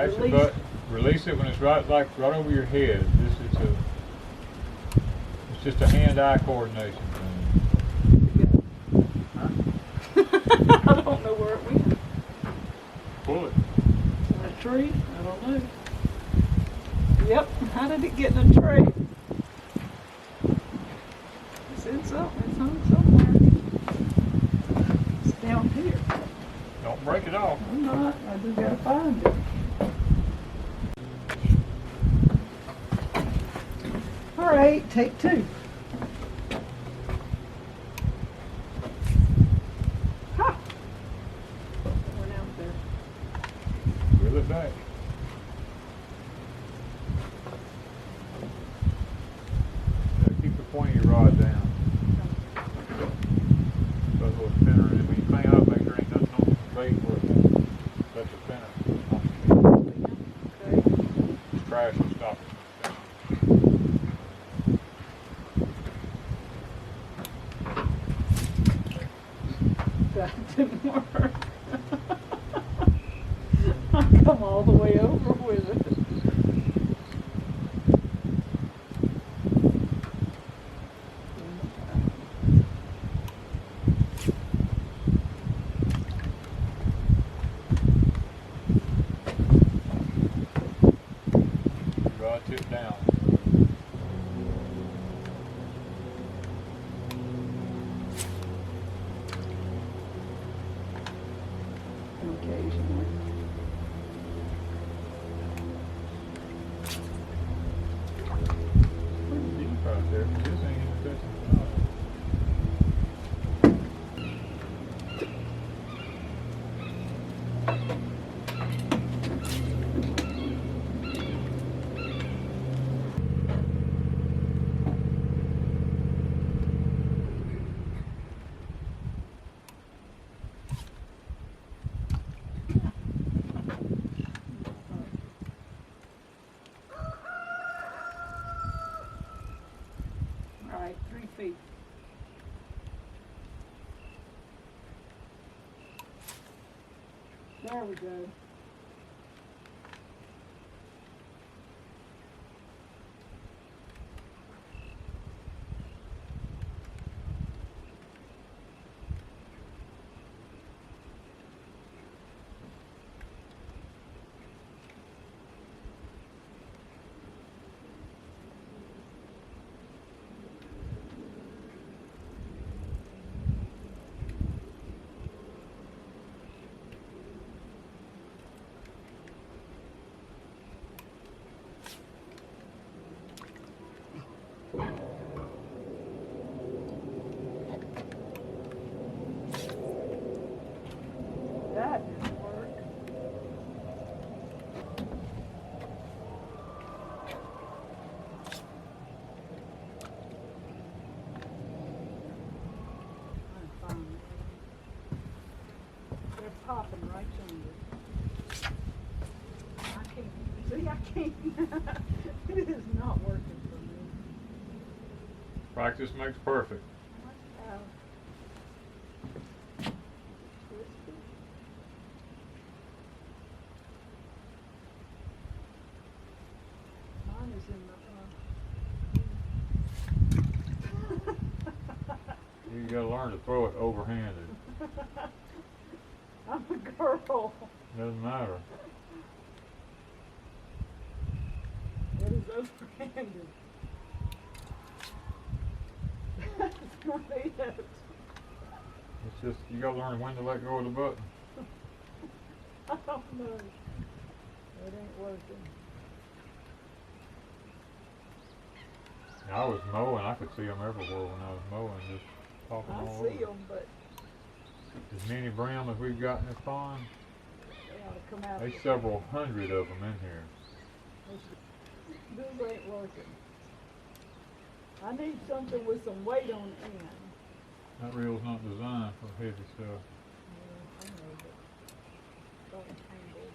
Actually, but release it when it's right over your head. It's just a hand-eye coordination thing. Huh? I don't know where it went. Pull it. A tree? I don't know. Yep. How did it get in a tree? It's in something. It's on somewhere. It's down here. Don't break it off. I'm not. I just gotta find it. All right, take two. Ha! Went out there. Reel it back. Keep the point of your rod down. Put a little spinner in it. When you clean up, make sure ain't nothing on the bait where that's a spinner. Okay. Trash will stop it. That didn't work. I come all the way over with it. Rod tip down. Occasionally. Pretty deep right there. This ain't even touching the bottom. All right, 3 feet. There we go. That didn't work. I'm fine. They're popping right under. I can't. See, I can't. It is not working for me. Practice makes perfect. Mine is in You gotta learn to throw it overhanded. I'm a girl. Doesn't matter. It is overhanded. That's not it. It's just, you gotta learn when to let go of the button. I don't know. It ain't working. I was mowing, I could see them everywhere when I was mowing, just popping all over. I see them, but As many brim as we've got in this pond, they ought to come out. there's several hundred of them in here. This ain't working. I need something with some weight on the end. That reel's not designed for heavy stuff. Yeah, I know, but don't tangle.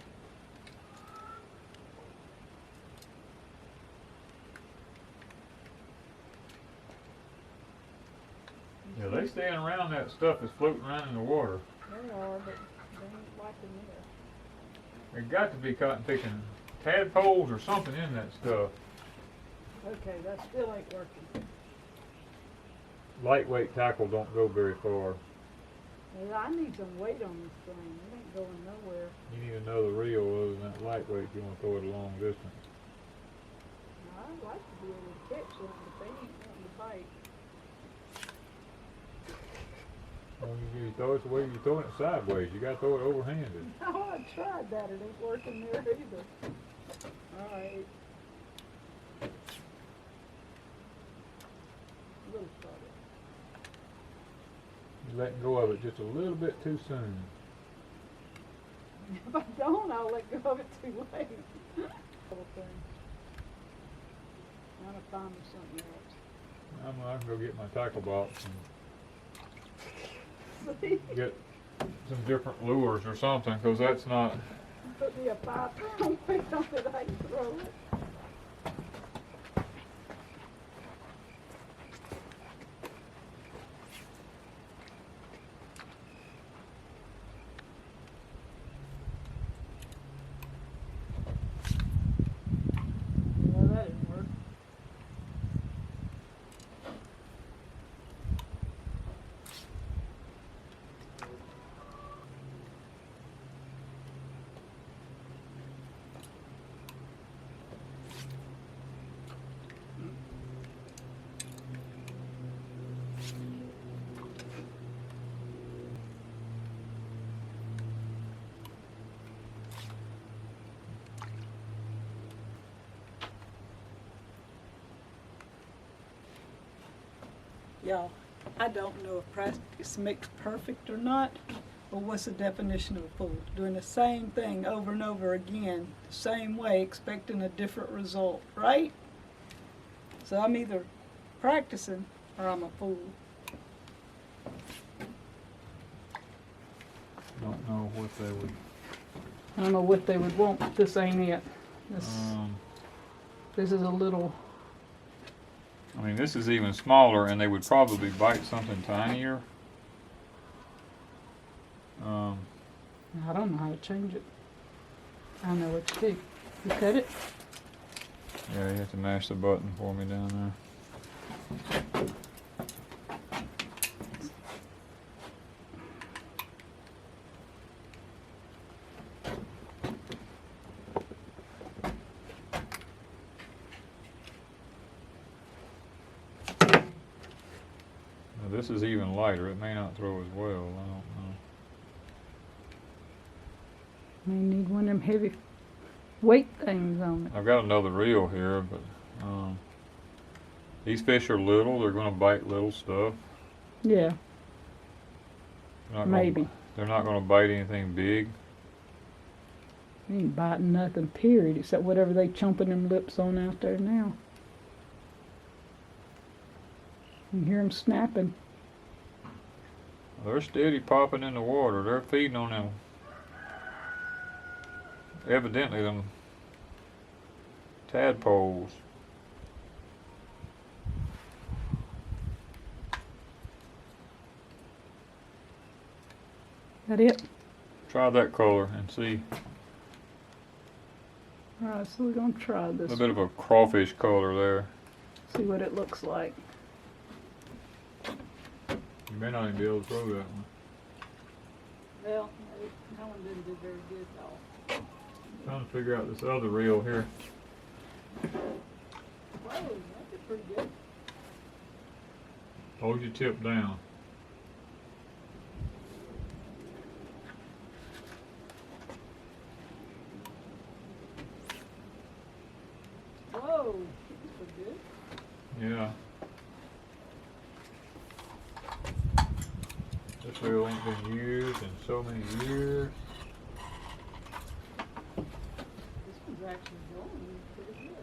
Yeah, they staying around that stuff that's floating around in the water. They are, but they ain't liking this. It got to be cotton picking tadpoles or something in that stuff. Okay, that still ain't working. Lightweight tackle don't go very far. Well, I need some weight on this thing. It ain't going nowhere. You need another reel other than that lightweight if you want to throw it a long distance. I'd like to be able to catch something, but they ain't wanting to bite. Well, you throw it the way you're throwing it sideways. You got to throw it overhanded. No, I tried that. It ain't working there either. All right. A little farther. You're letting go of it just a little bit too soon. If I don't, I'll let go of it too late. Little thing. I'm gonna find me something else. I can go get my tackle box See? and get some different lures or something, because that's not. Put me a 5-pound weight on it, I can throw it. Well, that didn't work. Y'all, I don't know if practice makes perfect or not, but what's the definition of a fool? Doing the same thing over and over again, the same way, expecting a different result, right? So I'm either practicing or I'm a fool. Don't know what they would. I don't know what they would want, but this ain't it. This is a little. I mean, this is even smaller, and they would probably bite something tinier. I don't know how to change it. I know what to do. You cut it? Yeah, you have to mash the button for me down there. Now, this is even lighter. It may not throw as well. I don't know. May need one of them heavy weight things on it. I've got another reel here, but these fish are little. They're going to bite little stuff. Yeah, maybe. They're not going to bite anything big. They ain't biting nothing, period, except whatever they chomping them lips on out there now. You can hear them snapping. They're steady popping in the water. They're feeding on them. Evidently, them tadpoles. That it? Try that color and see. Alright, so we're gonna try A this. little bit of a crawfish color there. See what it looks like. You may not even be able to throw that one. Well, that one didn't do very good at all. Trying to figure out this other reel here. Whoa, that did pretty good. Hold your tip down. Whoa, that's pretty good. Yeah. This reel ain't been used in so many years. This one's actually going pretty good.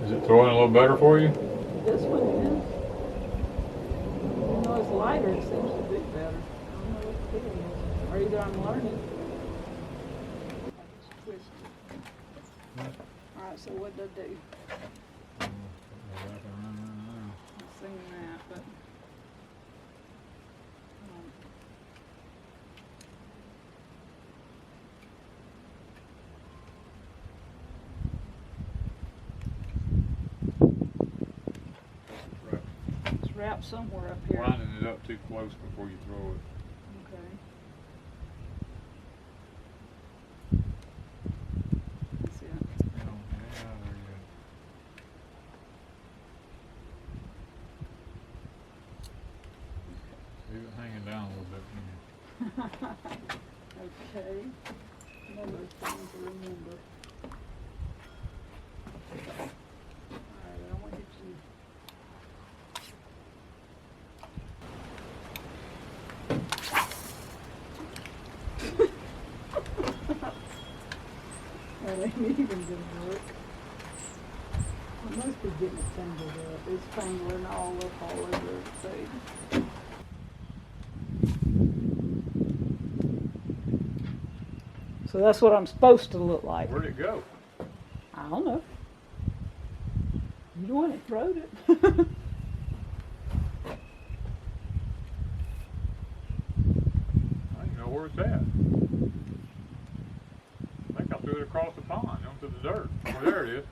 Is it throwing a little better for you? This one is. Even though it's lighter, it seems to do better. I don't know what the deal is. Or either I'm learning. I just twist it. Alright, so what did I do? I've seen that, but gap somewhere up here. Winding it up too close before you throw it. Okay. That's it. Yeah, there you go. Leave it hanging down a little bit. Okay. Another thing to remember. Alright, I want you to. That ain't even gonna work. I must be getting it tangled up. It's tangling all over everything. So that's what I'm supposed to look like. Where'd it go? I don't know. You the one that throwed it. I don't know where it's at. I think I threw it across the pond onto the dirt. Oh, there it is.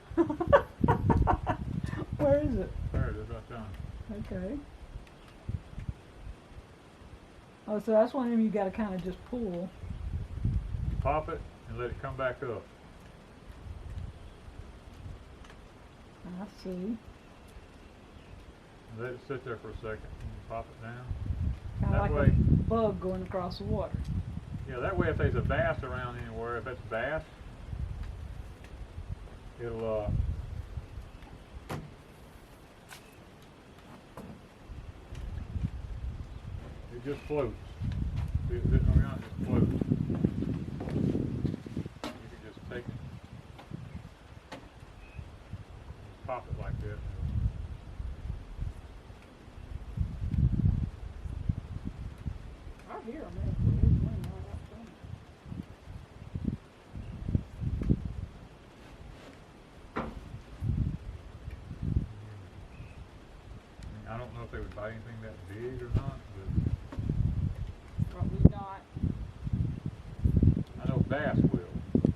Where is it? There it is, right there. Okay. Oh, so that's one of them you gotta kind of just pull. Pop it and let it come back up. I see. Let it sit there for a second and pop it down. Kind of That like way- a bug going across the water. Yeah, that way if there's a bass around anywhere, if it's bass, it'll it just floats. See it sitting around, it just floats. You can just take it, just pop it like that. I hear them everywhere. There's one right out front. I don't know if they would buy anything that big or not, but Probably not. I know bass will.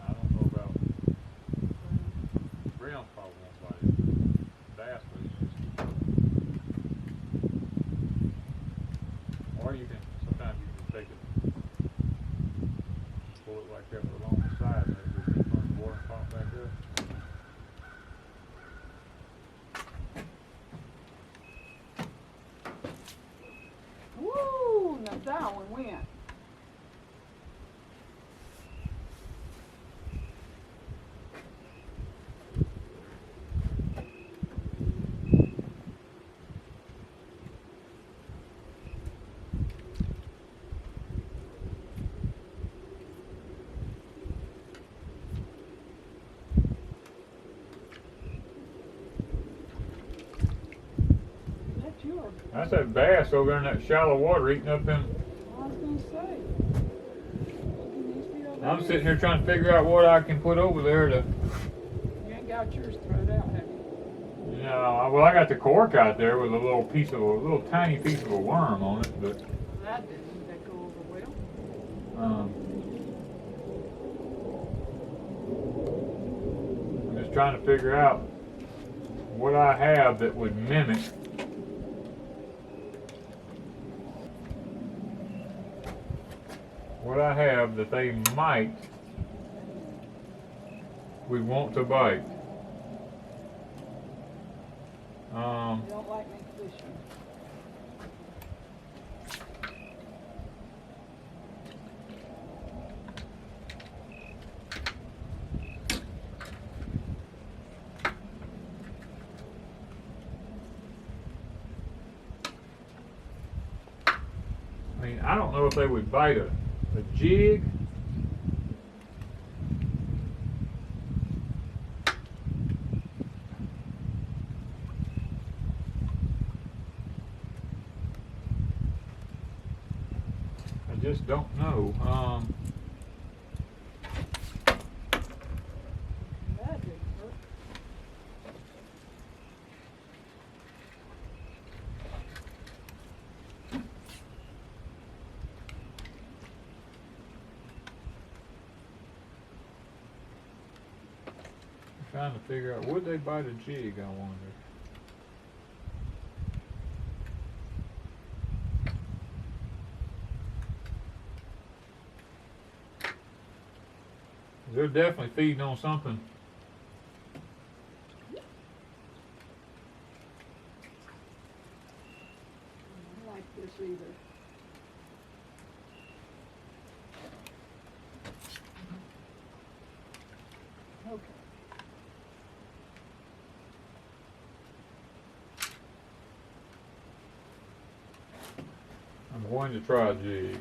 I don't know about brown probably won't bite it. Bass will. Or you can, sometimes you can just take it, pull it like that along the side and let it just turn the water and pop back up. Woo! Now that one went. That's yours. That's that bass over there in that shallow water eating up them. I was gonna say. Can these be over I'm here? sitting here trying to figure out what I can put over there to. You ain't got yours thrown out, have you? No, well I got the cork out there with a little tiny piece of a worm on it, but That didn't go over well. I'm just trying to figure out what I have that would mimic what I have that they would want to bite. You don't like me fishing. I mean, I don't know if they would bite a jig. I just don't know. That didn't work. Trying to figure out, would they bite a jig, I wonder. They're definitely feeding on something. I like this either. Okay. I'm going to try a jig.